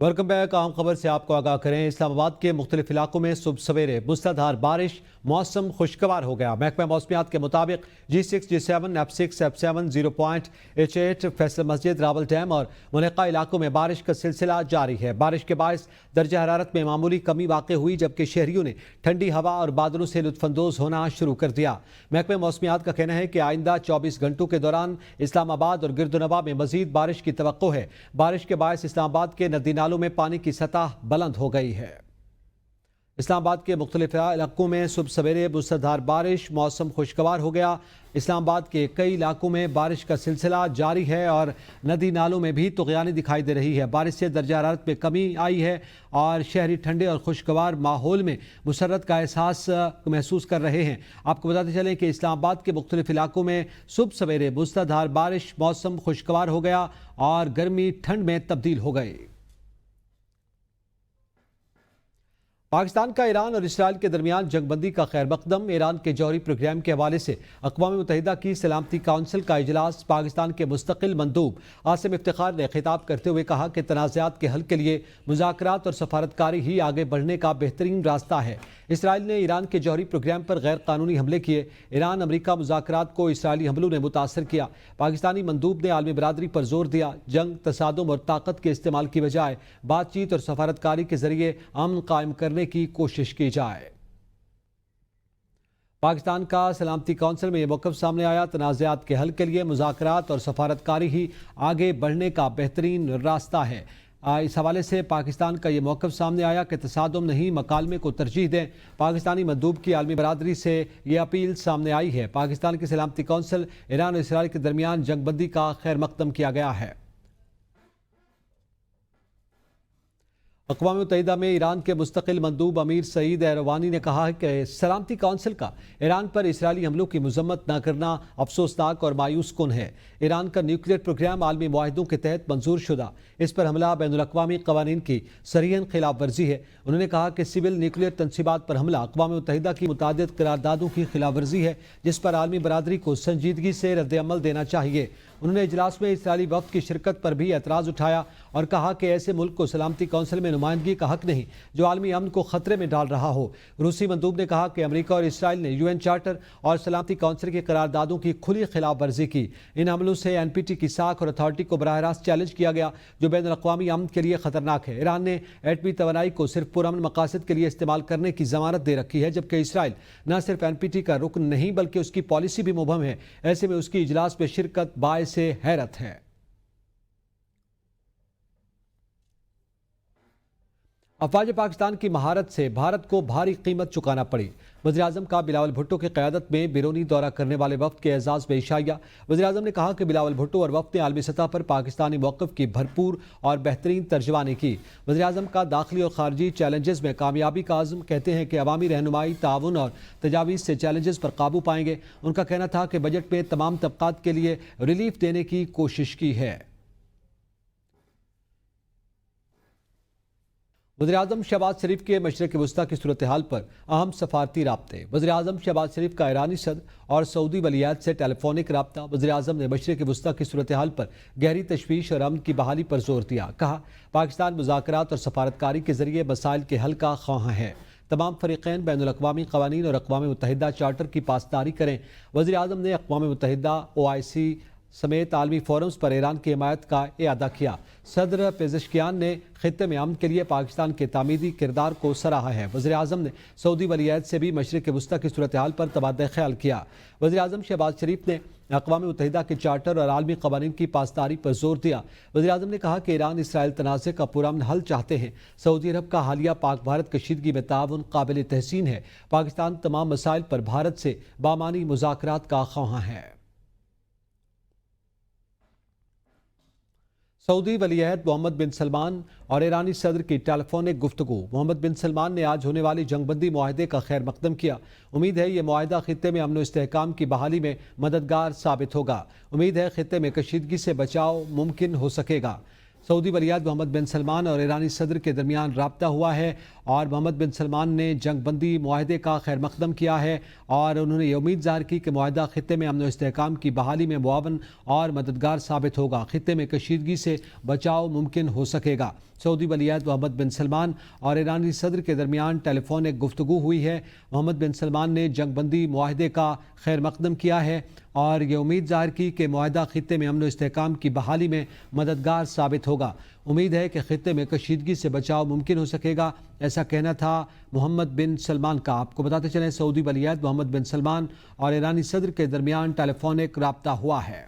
Welcome back. اہم خبر سے آپ کو آگاہ کریں۔ اسلام آباد کے مختلف علاقوں میں صبح سویرے موسلادھار بارش، موسم خوشگوار ہو گیا۔ محکمہ موسمیات کے مطابق G6 G7 F6 F7 0.H8 Faisal مسجد، راول ڈیم اور ملحقہ علاقوں میں بارش کا سلسلہ جاری ہے۔ بارش کے باعث درجہ حرارت میں معمولی کمی واقع ہوئی، جبکہ شہریوں نے ٹھنڈی ہوا اور بادلوں سے لطف اندوز ہونا شروع کر دیا۔ محکمہ موسمیات کا کہنا ہے کہ آئندہ 24 گھنٹوں کے دوران اسلام آباد اور گرد و نواح میں مزید بارش کی توقع ہے۔ بارش کے باعث اسلام آباد کے ندی نالوں میں پانی کی سطح بلند ہو گئی ہے۔ اسلام آباد کے مختلف علاقوں میں صبح سویرے موسلادھار بارش، موسم خوشگوار ہو گیا۔ اسلام آباد کے کئی علاقوں میں بارش کا سلسلہ جاری ہے اور ندی نالوں میں بھی طغیانی دکھائی دے رہی ہے۔ بارش سے درجہ حرارت میں کمی آئی ہے اور شہری ٹھنڈے اور خوشگوار ماحول میں مسرت کا احساس محسوس کر رہے ہیں۔ آپ کو بتاتے چلیں کہ اسلام آباد کے مختلف علاقوں میں صبح سویرے موسلادھار بارش، موسم خوشگوار ہو گیا اور گرمی ٹھنڈ میں تبدیل ہو گئی۔ پاکستان کا ایران اور اسرائیل کے درمیان جنگ بندی کا خیر مقدم۔ ایران کے جوہری پروگرام کے حوالے سے اقوام متحدہ کی سلامتی کونسل کا اجلاس۔ پاکستان کے مستقل مندوب عاصم افتخار نے خطاب کرتے ہوئے کہا کہ تنازعات کے حل کے لیے مذاکرات اور سفارتکاری ہی آگے بڑھنے کا بہترین راستہ ہے۔ اسرائیل نے ایران کے جوہری پروگرام پر غیر قانونی حملے کیے۔ ایران امریکہ مذاکرات کو اسرائیلی حملوں نے متاثر کیا۔ پاکستانی مندوب نے عالمی برادری پر زور دیا، جنگ، تصادم اور طاقت کے استعمال کی بجائے بات چیت اور سفارتکاری کے ذریعے امن قائم کرنے کی کوشش کی جائے۔ پاکستان کا سلامتی کونسل میں یہ موقف سامنے آیا، تنازعات کے حل کے لیے مذاکرات اور سفارتکاری ہی آگے بڑھنے کا بہترین راستہ ہے۔ اس حوالے سے پاکستان کا یہ موقف سامنے آیا کہ تصادم نہیں، مکالمے کو ترجیح دیں۔ پاکستانی مندوب کی عالمی برادری سے یہ اپیل سامنے آئی ہے۔ پاکستان کی سلامتی کونسل، ایران اور اسرائیل کے درمیان جنگ بندی کا خیر مقدم کیا گیا ہے۔ اقوام متحدہ میں ایران کے مستقل مندوب امیر سعید ایروانی نے کہا کہ سلامتی کونسل کا ایران پر اسرائیلی حملوں کی مذمت نہ کرنا افسوسناک اور مایوس کن ہے۔ ایران کا نیوکلیئر پروگرام عالمی معاہدوں کے تحت منظور شدہ، اس پر حملہ بین الاقوامی قوانین کی صریحاً خلاف ورزی ہے۔ انہوں نے کہا کہ سول نیوکلیئر تنصیبات پر حملہ اقوام متحدہ کی متعدد قراردادوں کی خلاف ورزی ہے، جس پر عالمی برادری کو سنجیدگی سے رد عمل دینا چاہیے۔ انہوں نے اجلاس میں اسرائیلی وفد کی شرکت پر بھی اعتراض اٹھایا اور کہا کہ ایسے ملک کو سلامتی کونسل میں نمائندگی کا حق نہیں جو عالمی امن کو خطرے میں ڈال رہا ہو۔ روسی مندوب نے کہا کہ امریکہ اور اسرائیل نے UN چارٹر اور سلامتی کونسل کی قراردادوں کی کھلی خلاف ورزی کی۔ ان عملوں سے NPT کی ساکھ اور اتھارٹی کو براہ راست چیلنج کیا گیا، جو بین الاقوامی امن کے لیے خطرناک ہے۔ ایران نے ایٹمی توانائی کو صرف پرامن مقاصد کے لیے استعمال کرنے کی ضمانت دے رکھی ہے، جبکہ اسرائیل نہ صرف NPT کا رکن نہیں بلکہ اس کی پالیسی بھی مبہم ہے۔ ایسے میں اس کی اجلاس میں شرکت باعث حیرت ہے۔ افواج پاکستان کی مہارت سے بھارت کو بھاری قیمت چکانا پڑی۔ وزیراعظم کا بلاول بھٹو کی قیادت میں بیرونی دورہ کرنے والے وفد کے اعزاز میں عشائیہ۔ وزیراعظم نے کہا کہ بلاول بھٹو اور وفد نے عالمی سطح پر پاکستانی موقف کی بھرپور اور بہترین ترجمانی کی۔ وزیراعظم کا داخلی اور خارجی چیلنجز میں کامیابی کا عزم، کہتے ہیں کہ عوامی رہنمائی، تعاون اور تجاویز سے چیلنجز پر قابو پائیں گے۔ ان کا کہنا تھا کہ بجٹ میں تمام طبقات کے لیے ریلیف دینے کی کوشش کی ہے۔ وزیراعظم شہباز شریف کے مشرق وسطیٰ کی صورتحال پر اہم سفارتی رابطے۔ وزیراعظم شہباز شریف کا ایرانی صدر اور سعودی ولی عہد سے ٹیلی فونک رابطہ۔ وزیراعظم نے مشرق وسطیٰ کی صورتحال پر گہری تشویش اور امن کی بحالی پر زور دیا۔ کہا پاکستان مذاکرات اور سفارتکاری کے ذریعے مسائل کے حل کا خواہاں ہے۔ تمام فریقین بین الاقوامی قوانین اور اقوام متحدہ چارٹر کی پاسداری کریں۔ وزیراعظم نے اقوام متحدہ، OIC سمیت عالمی فورمز پر ایران کی حمایت کا اعادہ کیا۔ صدر پزشکیان نے خطے میں امن کے لیے پاکستان کے تعمیری کردار کو سراہا ہے۔ وزیراعظم نے سعودی ولی عہد سے بھی مشرق وسطیٰ کی صورتحال پر تبادلہ خیال کیا۔ وزیراعظم شہباز شریف نے اقوام متحدہ کے چارٹر اور عالمی قوانین کی پاسداری پر زور دیا۔ وزیراعظم نے کہا کہ ایران اسرائیل تنازع کا پرامن حل چاہتے ہیں۔ سعودی عرب کا حالیہ پاک بھارت کشیدگی میں تعاون قابل تحسین ہے۔ پاکستان تمام مسائل پر بھارت سے بامعنی مذاکرات کا خواہاں ہے۔ سعودی ولی عہد محمد بن سلمان اور ایرانی صدر کی ٹیلی فونک گفتگو۔ محمد بن سلمان نے آج ہونے والی جنگ بندی معاہدے کا خیر مقدم کیا۔ امید ہے یہ معاہدہ خطے میں امن و استحکام کی بحالی میں مددگار ثابت ہوگا۔ امید ہے خطے میں کشیدگی سے بچاؤ ممکن ہو سکے گا۔ سعودی ولی عہد محمد بن سلمان اور ایرانی صدر کے درمیان رابطہ ہوا ہے اور محمد بن سلمان نے جنگ بندی معاہدے کا خیر مقدم کیا ہے اور انہوں نے یہ امید ظاہر کی کہ معاہدہ خطے میں امن و استحکام کی بحالی میں معاون اور مددگار ثابت ہوگا۔ خطے میں کشیدگی سے بچاؤ ممکن ہو سکے گا۔ सऊदी वलीअहद मोहम्मद बिन सलमान और ईरानी सदर के दरमियान टेलीफोनिक गुफ्तगू हुई है। मोहम्मद बिन सलमान ने जंग बंदी मुआहदे का खैर मकदम किया है और ये उम्मीद जाहिर की कि मुआहदा खित्ते में अमन व इस्तेहकाम की बहाली में मददगार साबित होगा। उम्मीद है कि खित्ते में कशीदगी से बचाव मुमकिन हो सकेगा, ऐसा कहना था मोहम्मद बिन सलमान का। आपको बताते चलें, सऊदी वलीअहद मोहम्मद बिन सलमान और ईरानी सदर के दरमियान टेलीफोनिक राब्ता हुआ है।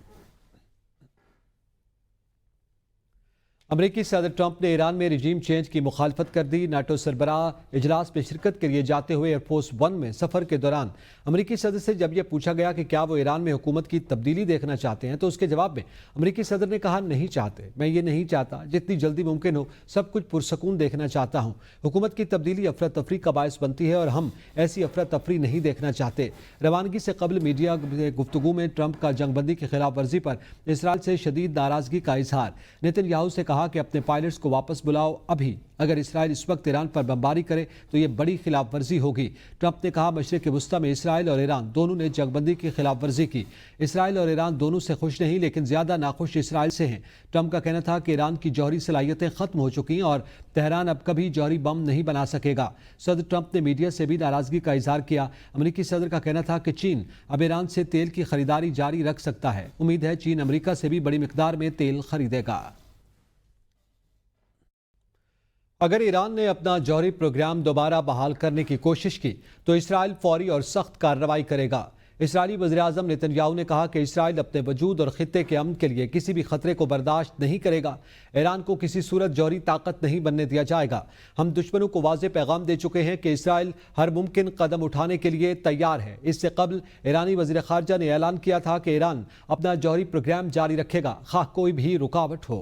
अमरीकी सदर ट्रंप ने ईरान में रिजीम चेंज की मुखालफत कर दी। नाटो सरबराह इजलास में शिरकत के लिए जाते हुए एयरफोर्स वन में सफ़र के दौरान अमरीकी सदर से जब यह पूछा गया कि क्या वो ईरान में हुकूमत की तब्दीली देखना चाहते हैं, तो उसके जवाब में अमरीकी सदर ने कहा, नहीं चाहते, मैं ये नहीं चाहता, जितनी जल्दी मुमकिन हो सब कुछ पुरसकून देखना चाहता हूँ। हुकूमत की तब्दीली अफरा तफरी का बायस बनती है और हम ऐसी अफरा तफरी नहीं देखना चाहते। रवानगी से कबल मीडिया गुफ्तगू में ट्रंप का जंगबंदी की खिलाफ वर्जी पर इसराइल से शदीद नाराजगी का इजहार। नेतन्याहू से कहा कि अपने पायलट्स को वापस बुलाओ अभी, अगर इसराइल इस वक्त ईरान पर बमबारी करे तो ये बड़ी खिलाफ वर्जी होगी। ट्रंप ने कहा, मशरिक वस्ता में इसराइल और ईरान दोनों ने जंगबंदी की खिलाफ वर्जी की। इसराइल और ईरान दोनों से खुश नहीं, लेकिन ज्यादा नाखुश इसराइल से हैं। ट्रंप का कहना था कि ईरान की जौहरी सलाहियतें खत्म हो चुकी हैं और तेहरान अब कभी जौहरी बम नहीं बना सकेगा। सदर ट्रंप ने मीडिया से भी नाराजगी का इजहार किया। अमरीकी सदर का कहना था कि चीन अब ईरान से तेल की खरीदारी जारी रख सकता है। उम्मीद है चीन अमरीका से भी बड़ी मिकदार में तेल खरीदेगा। अगर ईरान ने अपना जौहरी प्रोग्राम दोबारा बहाल करने की कोशिश की तो इसराइल फौरी और सख्त कार्रवाई करेगा। इसराइली वज़ीर-ए-आज़म नेतन्याहू ने कहा कि इसराइल अपने वजूद और खित्ते के अमन के लिए किसी भी खतरे को बर्दाश्त नहीं करेगा। ईरान को किसी सूरत जौहरी ताकत नहीं बनने दिया जाएगा। हम दुश्मनों को वाज़ेह पैगाम दे चुके हैं कि इसराइल हर मुमकिन कदम उठाने के लिए तैयार है। इससे कबल ईरानी वज़ीर ख़ारजा ने ऐलान किया था कि ईरान अपना जौहरी प्रोग्राम जारी रखेगा, खा कोई भी रुकावट हो।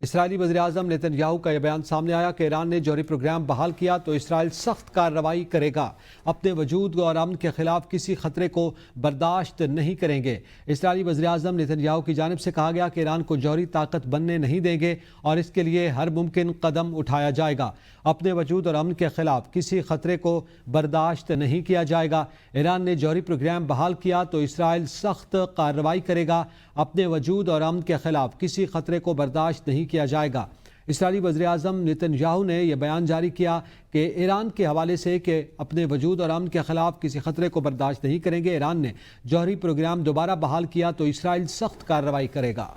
इसराइली वज़ीर-ए-आज़म नेतन्याहू का यह बयान सामने आया कि ईरान ने जौहरी प्रोग्राम बहाल किया तो इसराइल सख्त कार्रवाई करेगा। अपने वजूद और अमन के खिलाफ किसी खतरे को बर्दाश्त नहीं करेंगे। इसराइली वज़ीर-ए-आज़म नेतन्याहू की जानिब से कहा गया कि ईरान को जौहरी ताकत बनने नहीं देंगे और इसके लिए हर मुमकिन कदम उठाया जाएगा। अपने वजूद और अमन के खिलाफ किसी खतरे को बर्दाश्त नहीं किया जाएगा। ईरान ने जौहरी प्रोग्राम बहाल किया तो इसराइल सख्त कार्रवाई करेगा। अपने वजूद और अमन के खिलाफ किसी खतरे को बर्दाश्त नहीं किया जाएगा। इसराइली वज़ीर-ए-आज़म नेतन्याहू ने यह बयान जारी किया कि ईरान के हवाले से कि अपने वजूद और अमन के खिलाफ किसी खतरे को बर्दाश्त नहीं करेंगे। ईरान ने जौहरी प्रोग्राम दोबारा बहाल किया तो इसराइल सख्त कार्रवाई करेगा।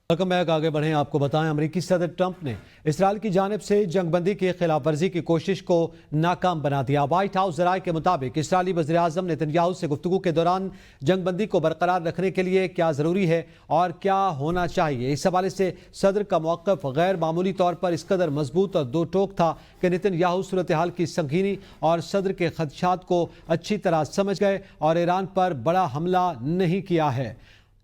Welcome back. आगे बढ़ें, आपको बताएं, अमरीकी सदर ट्रंप ने इसराइल की जानिब से जंगबंदी की खिलाफ वर्जी की कोशिश को नाकाम बना दिया। व्हाइट हाउस ज़राए के मुताबिक इसराइली वज़ीर-ए-आज़म नेतन्याहू से गुफ्तगू के दौरान जंगबंदी को बरकरार रखने के लिए क्या ज़रूरी है और क्या होना चाहिए, इस हवाले से सदर का मौक़िफ़ गैर मामूली तौर पर इस कदर मजबूत और दो टोक था कि नेतन्याहू सूरत हाल की संगीनी और सदर के खदशात को अच्छी तरह समझ गए और ईरान पर बड़ा हमला नहीं किया है।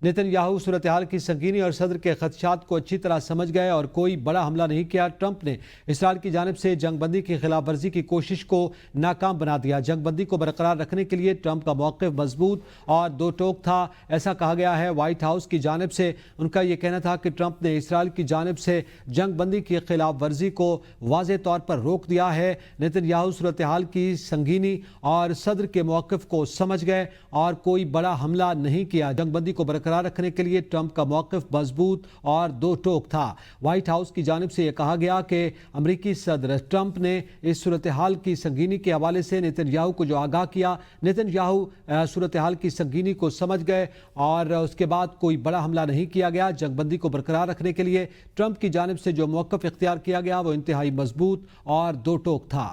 नेतन्याहू सूरत हाल की संगीनी और सदर के खदशात को अच्छी तरह समझ गए और कोई बड़ा हमला नहीं किया। ट्रंप ने इसराइल की जानिब से जंगबंदी की खिलाफ वर्जी की कोशिश को नाकाम बना दिया। जंगबंदी को बरकरार रखने के लिए ट्रंप का मौक़िफ़ मजबूत और दो टोक था, ऐसा कहा गया है। व्हाइट हाउस की जानिब से उनका यह कहना था कि ट्रंप ने इसराइल की जानिब से जंगबंदी की खिलाफ वर्जी को वाज़ेह तौर पर रोक दिया है। नेतन्याहू सूरत हाल की संगीनी और सदर के मौक़िफ़ को समझ गए और कोई बड़ा हमला नहीं किया। जंगबंदी को बरकरार रखने के लिए ट्रंप का मौक़िफ़ मजबूत और दो टोक था। व्हाइट हाउस की जानिब से यह कहा गया कि अमरीकी सदर ट्रंप ने इस सूरत हाल की संगीनी के हवाले से नेतन्याहू को जो आगाह किया, नेतन्याहू सूरत हाल की संगीनी को समझ गए और उसके बाद कोई बड़ा हमला नहीं किया गया। जंगबंदी को बरकरार रखने के लिए ट्रंप की जानिब से जो मौक़िफ़ इख्तियार किया गया वो इंतहाई मजबूत और दो टोक था।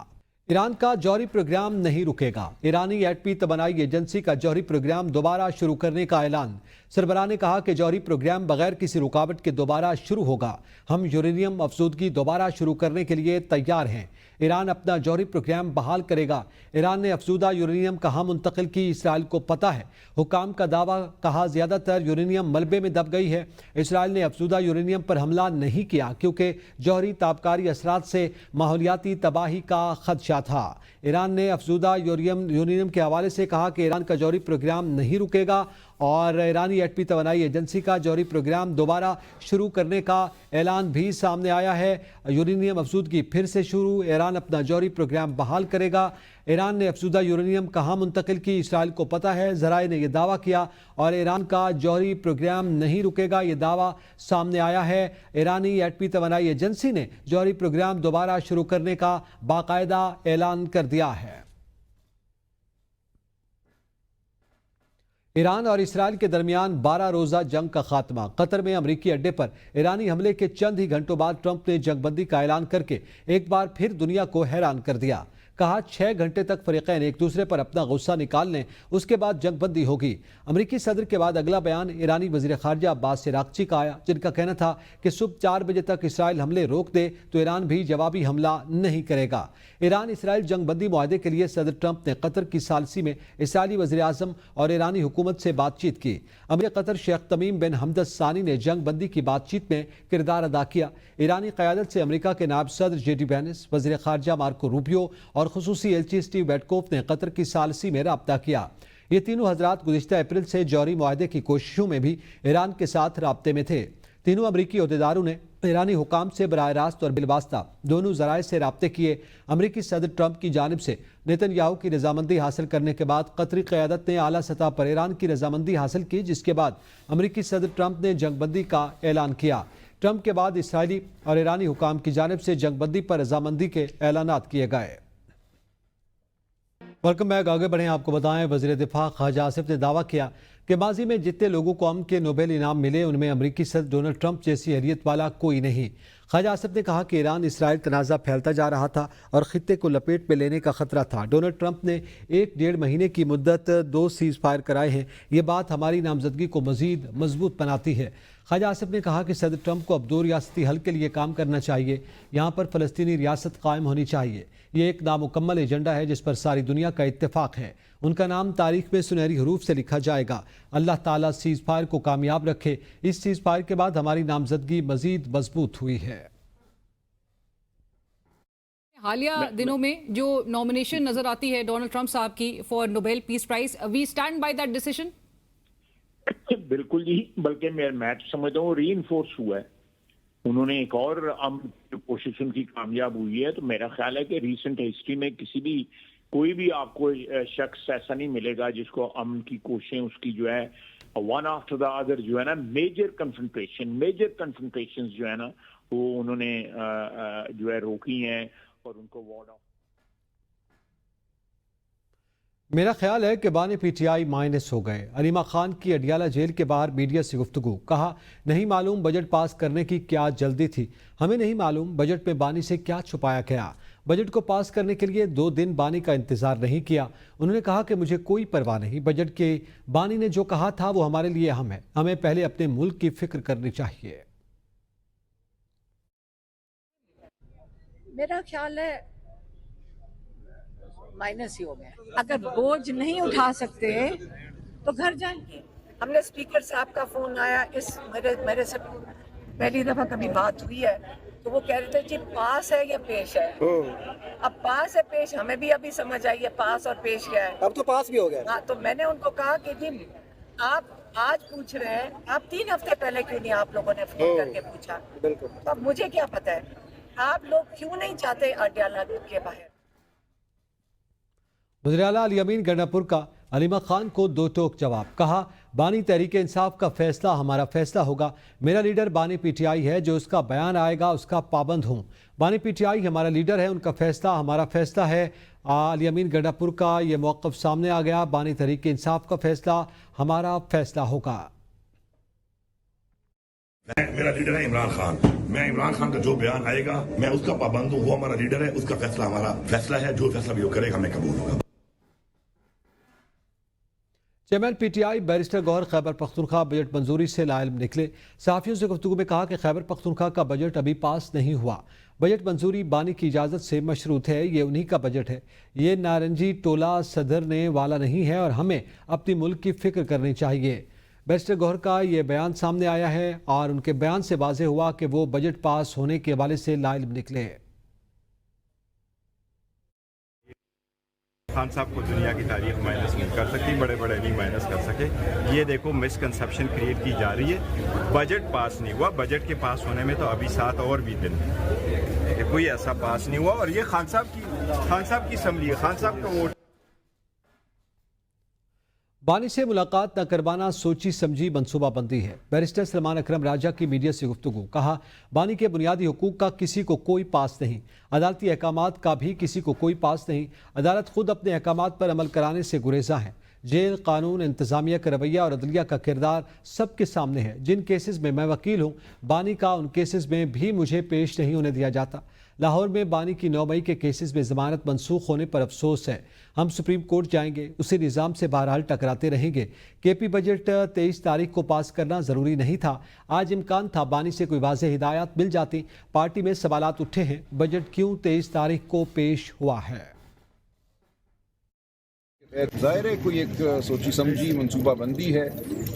ईरान का जौहरी प्रोग्राम नहीं रुकेगा। ईरानी एटमी तवानाई एजेंसी का जौहरी प्रोग्राम दोबारा शुरू करने का ऐलान। सरबराह ने कहा कि जौहरी प्रोग्राम बगैर किसी रुकावट के दोबारा शुरू होगा। हम यूरेनियम अफजूदगी दोबारा शुरू करने के लिए तैयार हैं। ईरान अपना जौहरी प्रोग्राम बहाल करेगा। ईरान ने अफजूदा यूरेनियम कहाँ मुंतकिल की, इसराइल को पता है। हुकाम का दावा, कहा ज़्यादातर यूरेनियम मलबे में दब गई है। इसराइल ने अफजूदा यूरेनियम पर हमला नहीं किया क्योंकि जौहरी ताबकारी असरात से माहौलियाती तबाही का खदशा था। ईरान ने अफजूदा यूरेनियम के हवाले से कहा कि ईरान का जौहरी प्रोग्राम नहीं रुकेगा और ईरानी एटमी तवानाई एजेंसी का जौहरी प्रोग्राम दोबारा शुरू करने का ऐलान भी सामने आया है। यूरेनियम अफजूदगी फिर से शुरू, ईरान अपना जौहरी प्रोग्राम बहाल करेगा। ایران نے افزودہ یورینیم کہاں منتقل کی، اسرائیل کو پتہ ہے، ذرائع نے یہ دعویٰ کیا اور ایران کا جوہری پروگرام نہیں رکے گا، یہ دعویٰ سامنے آیا ہے۔ ایرانی ایٹمی توانائی ایجنسی نے جوہری پروگرام دوبارہ شروع کرنے کا باقاعدہ اعلان کر دیا ہے۔ ایران اور اسرائیل کے درمیان 12 روزہ جنگ کا خاتمہ۔ قطر میں امریکی اڈے پر ایرانی حملے کے چند ہی گھنٹوں بعد ٹرمپ نے جنگ بندی کا اعلان کر کے ایک بار پھر دنیا کو حیران کر دیا۔ کہا 6 گھنٹے تک فریقین ایک دوسرے پر اپنا غصہ نکال لیں، اس کے بعد جنگ بندی ہوگی۔ امریکی صدر کے بعد اگلا بیان ایرانی وزیر خارجہ عباس عراقچی کا آیا، جن کا کہنا تھا کہ صبح 4 بجے تک اسرائیل حملے روک دے تو ایران بھی جوابی حملہ نہیں کرے گا۔ ایران اسرائیل جنگ بندی معاہدے کے لیے صدر ٹرمپ نے قطر کی ثالثی میں اسرائیلی وزیر اعظم اور ایرانی حکومت سے بات چیت کی۔ امیر قطر شیخ تمیم بن حمد الثانی نے جنگ بندی کی بات چیت میں کردار ادا کیا۔ ایرانی قیادت سے امریکہ کے نائب صدر جے ڈی وینس، وزیر خارجہ مارکو روبیو اور خصوصی ایلچی اسٹیو ویٹکوف نے قطر کی ثالثی میں رابطہ کیا۔ یہ تینوں حضرات گزشتہ اپریل سے جوہری معاہدے کی کوششوں میں بھی ایران کے ساتھ رابطے میں تھے۔ تینوں امریکی عہدیداروں نے ایرانی حکام سے براہ راست اور بالواسطہ دونوں ذرائع سے رابطے کیے۔ امریکی صدر ٹرمپ کی جانب سے نیتن یاہو کی رضامندی حاصل کرنے کے بعد قطری قیادت نے اعلیٰ سطح پر ایران کی رضامندی حاصل کی، جس کے بعد امریکی صدر ٹرمپ نے جنگ بندی کا اعلان کیا۔ ٹرمپ کے بعد اسرائیلی اور ایرانی حکام کی جانب سے جنگ بندی پر رضامندی کے اعلانات کیے گئے۔ ویلکم بیک، آگے بڑھیں۔ آپ کو بتائیں وزیر دفاع خواجہ آصف نے دعویٰ کیا کہ ماضی میں جتنے لوگوں کو امن کے نوبل انعام ملے ان میں امریکی صدر ڈونلڈ ٹرمپ جیسی اہلیت والا کوئی نہیں۔ خواجہ آصف نے کہا کہ ایران اسرائیل تنازع پھیلتا جا رہا تھا اور خطے کو لپیٹ میں لینے کا خطرہ تھا۔ ڈونلڈ ٹرمپ نے 1.5 مہینے کی مدت 2 سیز فائر کرائے ہیں، یہ بات ہماری نامزدگی کو مزید مضبوط بناتی ہے۔ خواجہ آصف نے کہا کہ صدر ٹرمپ کو اب 2 ریاستی حل کے لیے کام کرنا چاہیے، یہاں پر فلسطینی ریاست قائم ہونی چاہیے۔ یہ ایک نامکمل ایجنڈا ہے جس پر ساری دنیا کا اتفاق ہے، ان کا نام تاریخ میں سنہری حروف سے لکھا جائے گا۔ اللہ تعالیٰ سیز فائر کو کامیاب رکھے۔ اس سیز فائر کے بعد ہماری نامزدگی مزید مضبوط ہوئی ہے۔ حالیہ دنوں میں جو نامینیشن نظر آتی ہے ڈونلڈ ٹرمپ صاحب کی for Nobel peace prize, we stand by that decision. بالکل جی، بلکہ میں سمجھتا ہوں ری انفورس ہوا ہے، انہوں نے ایک اور کوشش ان کی کامیاب ہوئی ہے۔ تو میرا خیال ہے کہ ریسنٹ ہسٹری میں کوئی بھی آپ کو شخص ایسا نہیں ملے گا جس کو امن کی کوششیں اس کی جو ہے ون آفٹر دا ادر جو ہے نا میجر کنفرنٹریشن جو ہے نا وہ انہوں نے جو ہے روکی ہیں اور ان کو وارڈ آف۔ میرا خیال ہے کہ بانی پی ٹی آئی مائنس ہو گئے۔ علیمہ خان کی اڈیالہ جیل کے باہر میڈیا سے گفتگو، کہا نہیں معلوم بجٹ پاس کرنے کی کیا جلدی تھی، ہمیں نہیں معلوم بجٹ میں بانی سے کیا چھپایا گیا۔ بجٹ کو پاس کرنے کے لیے 2 دن بانی کا انتظار نہیں کیا۔ انہوں نے کہا کہ مجھے کوئی پرواہ نہیں، بجٹ کے بانی نے جو کہا تھا وہ ہمارے لیے اہم ہے، ہمیں پہلے اپنے ملک کی فکر کرنی چاہیے۔ میرا خیال ہے مائنس ہی ہو گیا۔ اگر بوجھ نہیں اٹھا سکتے تو گھر جائیں گے۔ ہم نے اسپیکر صاحب کا فون آیا، میرے سے پہلی دفعہ کبھی بات ہوئی ہے تو وہ کہہ رہے تھے جی پاس ہے یا پیش ہے۔ اب پاس ہے پیش ہمیں بھی ابھی سمجھ آئی ہے، پاس اور پیش کیا ہے۔ اب تو پاس بھی ہو گیا۔ ہاں، تو میں نے ان کو کہا کہ جی آپ آج پوچھ رہے ہیں، آپ 3 ہفتے پہلے کیوں نہیں آپ لوگوں نے فون کر کے پوچھا؟ بالکل۔ تو اب مجھے کیا پتہ ہے آپ لوگ کیوں نہیں چاہتے اڈیالہ کے باہر۔ وزیر اعلیٰ علی امین گنڈاپور کا علیمہ خان کو 2 ٹوک جواب، کہا بانی تحریک انصاف کا فیصلہ ہمارا فیصلہ ہوگا، میرا لیڈر بانی پی ٹی آئی ہے، جو اس کا بیان آئے گا اس کا پابند ہوں۔ بانی پی ٹی آئی ہمارا لیڈر ہے، ان کا فیصلہ ہمارا فیصلہ ہے۔ علی امین گنڈاپور کا یہ موقف سامنے آ گیا، بانی تحریک انصاف کا فیصلہ ہمارا فیصلہ ہوگا۔ میرا لیڈر ہے عمران خان، میں عمران خان کا جو بیان آئے گا میں اس کا پابند ہوں، وہ ہمارا لیڈر ہے، اس کا فیصلہ ہمارا فیصلہ ہے، جو فیصلہ بھی وہ کرے گا ہمیں قبول ہوگا۔ Chairman PTI barrister Gohar Khyber Pakhtunkhwa budget منظوری سے لاعلم نکلے۔ صحافیوں سے گفتگو میں کہا کہ خیبر پختونخوا کا بجٹ ابھی پاس نہیں ہوا، بجٹ منظوری بانی کی اجازت سے مشروط ہے، یہ انہی کا بجٹ ہے، یہ نارنجی ٹولہ صدرنے والا نہیں ہے اور ہمیں اپنی ملک کی فکر کرنی چاہیے۔ بیرسٹر گوہر کا یہ بیان سامنے آیا ہے اور ان کے بیان سے واضح ہوا کہ وہ بجٹ پاس ہونے کے حوالے سے لاعلم نکلے۔ خان صاحب کو دنیا کی تاریخ مائنس نہیں کر سکتی، بڑے بڑے نہیں مائنس کر سکے۔ یہ دیکھو مسکنسیپشن کریٹ کی جا رہی ہے، بجٹ پاس نہیں ہوا، بجٹ کے پاس ہونے میں تو ابھی 7 اور بھی دن ہے، کوئی ایسا پاس نہیں ہوا۔ اور یہ خان صاحب کی खान साहब की असम्बली है, खान साहब का वोट। बानी से मुलाकात न करवाना सोची समझी मनसूबाबंदी है। बैरिस्टर सलमान अकरम राजा की मीडिया से गुफ्तगू। कहा, बानी के बुनियादी हुकूक का किसी को कोई पास नहीं, अदालती अहकामात का भी किसी को कोई पास नहीं। अदालत खुद अपने अहकामात पर अमल कराने से गुरेजा है। जेल, कानून, इंतजामिया का रवैया और अदलिया का किरदार सबके सामने है। जिन केसेस में मैं वकील हूँ, बानी का उन केसेस में भी मुझे पेश नहीं होने दिया जाता। लाहौर में बानी की 9 मई के केसेस में जमानत मनसूख होने पर अफसोस है। हम सुप्रीम कोर्ट जाएंगे, उसी निज़ाम से बहरहाल टकराते रहेंगे। केपी बजट 23 तारीख को पास करना ज़रूरी नहीं था। आज इम्कान था बानी से कोई वाज़ेह हिदायत मिल जाती। पार्टी में सवालात उठे हैं, बजट क्यों 23 तारीख को पेश हुआ है। ज़ाहिर है कोई एक सोची समझी मनसूबाबंदी है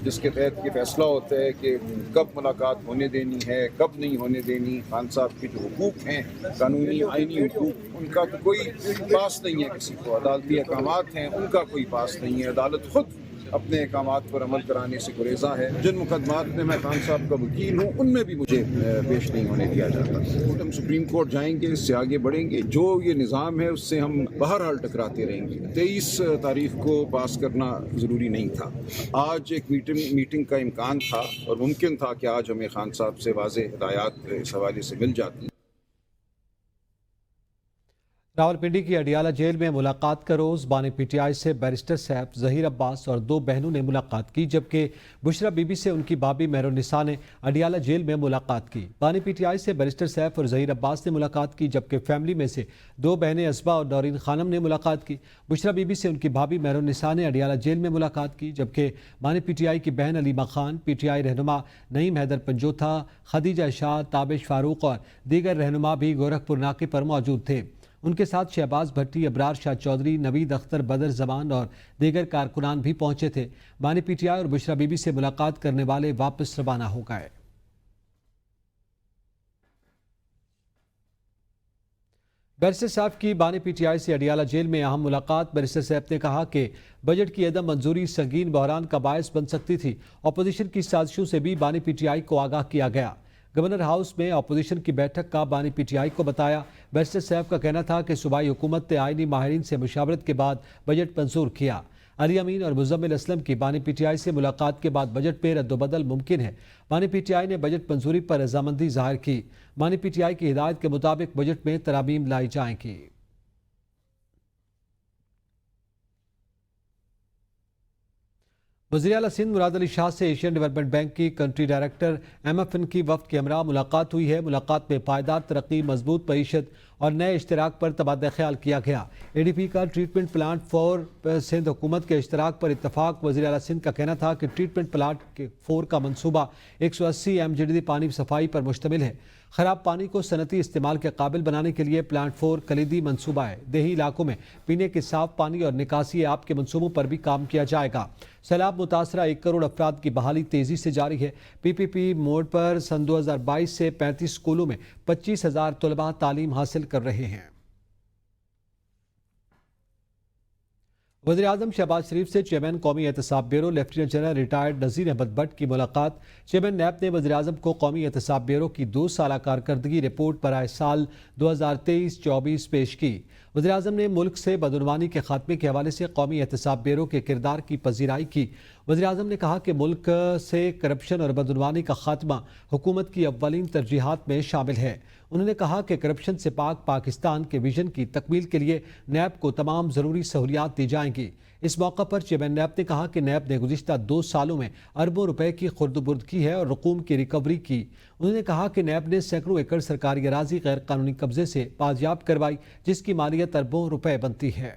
जिसके तहत ये फैसला होता है कि कब मुलाकात होने देनी है, कब नहीं होने देनी। खान साहब के जो हुकूक हैं, कानूनी आइनी हुकूक, उनका तो कोई पास नहीं है किसी को। अदालती अहकामात हैं, उनका कोई पास नहीं है। अदालत खुद अपने अहकामात पर अमल कराने से गुरेजा है। जिन मुकदमात में मैं खान साहब का वकील हूँ, उनमें भी मुझे पेश नहीं होने दिया जाता। हम सुप्रीम कोर्ट जाएंगे, इससे आगे बढ़ेंगे। जो ये निज़ाम है उससे हम बहरहाल टकराते रहेंगे। 23 तारीख को पास करना ज़रूरी नहीं था। आज एक मीटिंग का इम्कान था और मुमकिन था कि आज हमें खान साहब से वाज़ेह हिदायत इस हवाले से मिल जाती। रावलपिंडी की अडियाला जेल में मुलाकात का रोज बानी पीटीआई से बैरिस्टर साहब, जहीर अब्बास और 2 बहनों ने मुलाकात की, जबकि बुशरा बीबी से उनकी भाभी मेहरुन्निसा ने अडियाला जेल में मुलाकात की। बानी पीटीआई से बैरिस्टर साहब और जहीर अब्बास ने मुलाकात की, जबकि फैमिली में से 2 बहनें असबा और नौरीन खानम ने मुलाकात की। बुशरा बीबी से उनकी भाभी मेहरुन्निसा ने अडियाला जेल में मुलाकात की, जबकि बानी पीटीआई की बहन अलीमा खान, पीटीआई रहनुमा नईम हैदर पंजोथा, खदीजा शाह, ताबिश फारूक और दीगर रहनुमा भी गोरखपुर नाके पर मौजूद थे। उनके साथ शहबाज भट्टी, अबरार शाह चौधरी, नवीद अख्तर, बदर जमान और दीगर कारकुनान भी पहुंचे थे। बानी पीटीआई और बुशरा बीबी से मुलाकात करने वाले वापस रवाना हो गए। बैरिस्टर साहब की बानी पीटीआई से अडियाला जेल में अहम मुलाकात। बैरिस्टर साहब ने कहा कि बजट की अदम मंजूरी संगीन बहरान का बायस बन सकती थी। अपोजिशन की साजिशों से भी बानी पीटीआई को आगाह किया गया। गवर्नर हाउस में अपोजिशन की बैठक का बानी पीटीआई को बताया। बैरिस्टर साहब का कहना था कि सूबाई हुकूमत ने आईनी माहिरीन से मुशावरत के बाद बजट मंजूर किया। अली अमीन और मुजम्मिल असलम की बानी पीटीआई से मुलाकात के बाद बजट पे रद्दोबदल मुमकिन है। बानी पीटीआई ने बजट मंजूरी पर रजामंदी जाहिर की। बानी पीटीआई की हिदायत के मुताबिक बजट में तरामीम लाई जाएंगी। वज़ीर आला सिंध मुराद अली शाह से एशियन डेवलपमेंट बैंक की कंट्री डायरेक्टर MFN की वफ्द के हमरा मुलाकात हुई है। मुलाकात में पायदार तरक्की, मजबूत मईशत और नए इश्तराक पर तबादला ख्याल किया गया। ADP का ट्रीटमेंट प्लांट फॉर सिंध हुकूमत के इश्तराक पर इतफाक। वज़ीर आला सिंध का कहना था कि ट्रीटमेंट प्लांट 4 का मनसूबा 180 MGD पानी सफाई पर मुश्तमिल है। खराब पानी को सनती इस्तेमाल के काबिल बनाने के लिए प्लांट 4 कलीदी मनसूबा है। देही इलाकों में पीने के साफ पानी और निकासी आब के मनसूबों पर भी काम किया जाएगा। सैलाब मुतासरा 1 करोड़ अफराद की बहाली तेजी से जारी है। PPP मोड पर सन 2022 से 35 स्कूलों में 25,000 तलबा तालीम हासिल कर रहे हैं। वज़ीर-ए-आज़म शहबाज शरीफ से चेयरमैन कौमी एहतसाब ब्यूरो लेफ्टिनेंट जनरल रिटायर्ड नज़ीर अहमद भट्ट की मुलाकात। चेयरमैन नैब ने वज़ीर-ए-आज़म को कौमी एहतसाब ब्यूरो की 2 साला कारकर्दगी रिपोर्ट बराए साल 2023-24 पेश की। वज़ीर-ए-आज़म ने मुल्क से बदउनवानी के खात्मे के हवाले से कौमी एहतसाब ब्यूरो के किरदार की पजीराई की। वज़ीर-ए-आज़म ने कहा कि मुल्क से करप्शन और बदउनवानी का खात्मा हुकूमत की अव्वलीन तरजीहात में शामिल है। उन्होंने कहा कि करप्शन से पाक पाकिस्तान के विजन की तकमील के लिए नैब को तमाम ज़रूरी सहूलियात दी जाएंगी। इस मौका पर चेयरमैन नैब ने कहा कि नैब ने गुज़िश्ता 2 सालों में अरबों रुपए की खुर्द-बुर्द की है और रकूम की रिकवरी की। उन्होंने कहा कि नैब ने सैकड़ों एकड़ सरकारी अराजी गैर कानूनी कब्जे से बाजियाब करवाई, जिसकी मालियत अरबों रुपए बनती है।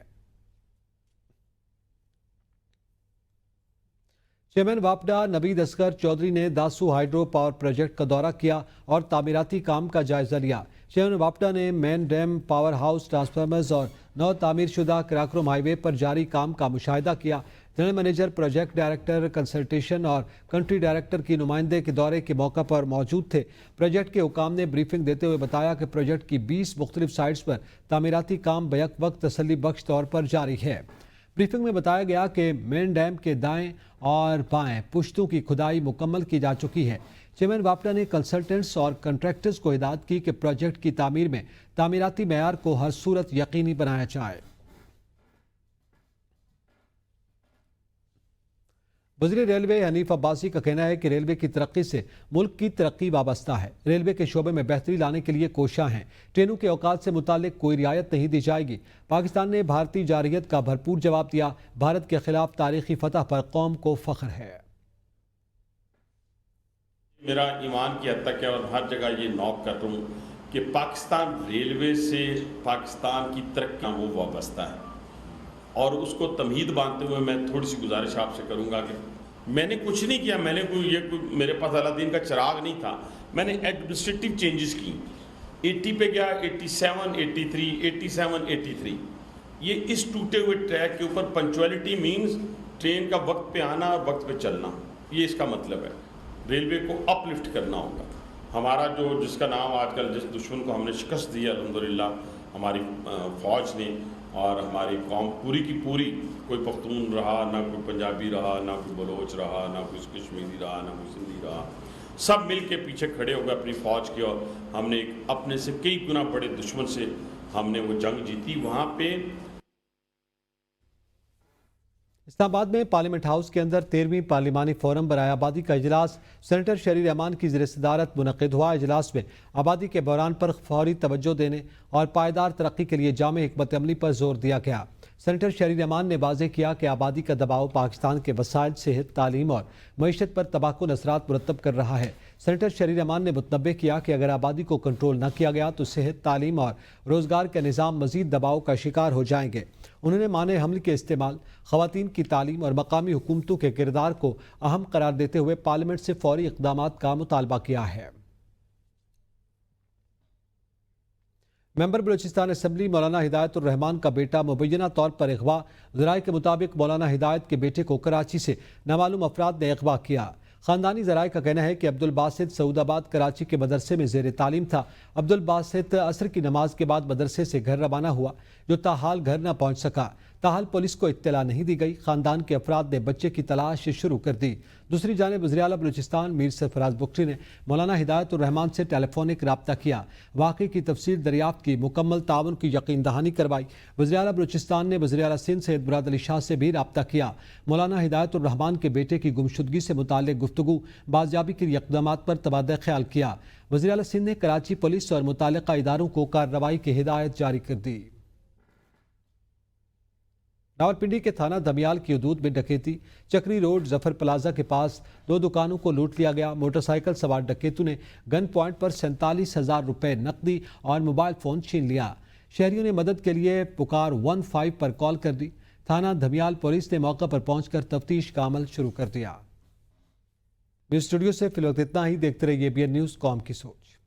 चेयरमैन वापडा नवीद असगर चौधरी ने दासू हाइड्रो पावर प्रोजेक्ट का दौरा किया और तामीराती काम का जायजा लिया। चेयरमैन वापडा ने main dam, power house, transformers और नौ तामीर शुदा कराक्रम हाईवे पर जारी काम का मुशाहिदा किया। General manager, project director, consultation और कंट्री डायरेक्टर की नुमाइंदे के दौरे के मौका पर मौजूद थे। प्रोजेक्ट के हुकाम ने ब्रीफिंग देते हुए बताया कि प्रोजेक्ट की 20 मुख्तलिफ साइट्स पर तामीराती काम बैक वक्त तसल्ली बख्श तौर पर जारी है। ब्रीफिंग में बताया गया कि मेन डैम के दाएं और बाएं पुश्तों की खुदाई मुकम्मल की जा चुकी है। चेयरमैन वापडा ने कंसल्टेंट्स और कंट्रैक्टर्स को हिदायत की कि प्रोजेक्ट की तामीर में तामीराती मेयार को हर सूरत यकीनी बनाया जाए। वज़ीर रेलवे हनीफ अब्बासी का कहना है कि रेलवे की तरक्की से मुल्क की तरक्की वाबस्ता है। रेलवे के शोबे में बेहतरी लाने के लिए कोशिशां हैं। ट्रेनों के औकात से मुतालिक कोई रियायत नहीं दी जाएगी। पाकिस्तान ने भारतीय जारहियत का भरपूर जवाब दिया। भारत के खिलाफ तारीखी फतह पर कौम को फख्र है। मेरा ईमान की हद तक है और हर जगह ये नॉक कर रहा हूँ कि पाकिस्तान रेलवे से पाकिस्तान की तरक्की वो वाबस्ता है और उसको तमहीद बांधते हुए मैं थोड़ी सी गुजारिश आपसे करूँगा कि मैंने कुछ नहीं किया, मैंने कोई मेरे पास अलादीन का चिराग नहीं था। मैंने एडमिनिस्ट्रेटिव चेंजेस की, 80 पे गया, 87, 83, 87, 83। ये इस टूटे हुए ट्रैक के ऊपर पंक्चुअलिटी मीन्स ट्रेन का वक्त पे आना और वक्त पे चलना, ये इसका मतलब है। रेलवे को अपलिफ्ट करना होगा। हमारा जिसका नाम आजकल जिस दुश्मन को हमने शिकस्त दी अल्हम्दुलिल्लाह हमारी फ़ौज ने और हमारी कौम पूरी की पूरी, कोई पख्तून रहा ना, कोई पंजाबी रहा ना, कोई बलोच रहा ना, कोई कश्मीरी रहा ना, कोई सिंधी रहा, सब मिल के पीछे खड़े हो गए अपनी फ़ौज के और हमने एक अपने से कई गुना बड़े दुश्मन से हमने वो जंग जीती। वहाँ पे इस्लामाबाद में पार्लियामेंट हाउस के अंदर 13वीं पार्लिमानी फोरम बराए आबादी का इजलास सेनेटर शरीर रहमान की ज़ेर सदारत मुनक़िद हुआ। इजलास में आबादी के बहरान पर फौरी तवज्जो देने और पायदार तरक्की के लिए जामे हिकमत अमली पर जोर दिया गया। सेनेटर शरीर रहमान ने वाज़ेह किया कि आबादी का दबाव पाकिस्तान के वसाइल, सेहत, तालीम और मईशत पर तबाहकुन असरात मुरतब कर रहा है। सेनेटर शरीर रहमान ने मुतनब्बे किया कि अगर आबादी को कंट्रोल न किया गया तो सेहत, तालीम और रोज़गार के निज़ाम मज़ीद दबाव का शिकार हो जाएंगे। उन्होंने माने हमल के इस्तेमाल, ख़वातीन की तालीम और मकामी हुकूमतों के किरदार को अहम करार देते हुए पार्लियामेंट से फौरी इक़दामात का मुतालबा किया है। मेंबर बलूचिस्तान असम्बली मौलाना हिदायतुर रहमान का बेटा मुबैना तौर पर अगवा। ज़राए के मुताबिक मौलाना हिदायत के बेटे को कराची से नामालूम अफराद ने अगवा किया। ख़ानदानी ज़राए का कहना है कि अब्दुल बासित सऊदाबाद कराची के मदरसे में ज़ेर तालीम था। अब्दुल बासित असर की नमाज के बाद मदरसे से घर रवाना हुआ, जो ताहाल घर न पहुँच सका। ताहाल पुलिस को इत्तला नहीं दी गई। ख़ानदान के अफराद ने बच्चे की तलाश शुरू कर दी। दूसरी जानिब वज़ीर आला बलूचिस्तान मीर सरफराज बुख्री ने मौलाना हिदायतुर रहमान से टेलीफोनिक रब्ता किया, वाक़े की तफसील दरियाफ्त की, मुकम्मल ताउन की यकीन दहानी करवाई। वज़ीर आला बलूचिस्तान ने वज़ीर आला सिंध सैयद मुराद अली शाह से भी रब्ता किया। मौलाना हिदायतुर रहमान के बेटे की गुमशुदगी से मुताल्लिक़ गुफ्तगू, बाजियाबी के इक़दामात पर तबादला ख्याल किया। वज़ीर आला सिंध ने कराची पुलिस और मुताल्लिक़ा इदारों को कार्रवाई की हिदायत जारी कर दी। रावलपिंडी के थाना दमियाल की हदूद में डकैती। चक्री रोड जफर प्लाजा के पास 2 दुकानों को लूट लिया गया। मोटरसाइकिल सवार डकैतों ने गन पॉइंट पर 47,000 रुपए नकदी और मोबाइल फ़ोन छीन लिया। शहरियों ने मदद के लिए पुकार 15 पर कॉल कर दी। थाना दमियाल पुलिस ने मौके पर पहुंचकर तफ्तीश का अमल शुरू कर दिया। न्यूज़ स्टूडियो से फिलहाल इतना ही। देखते रहिए ABN न्यूज़, कौम की सोच।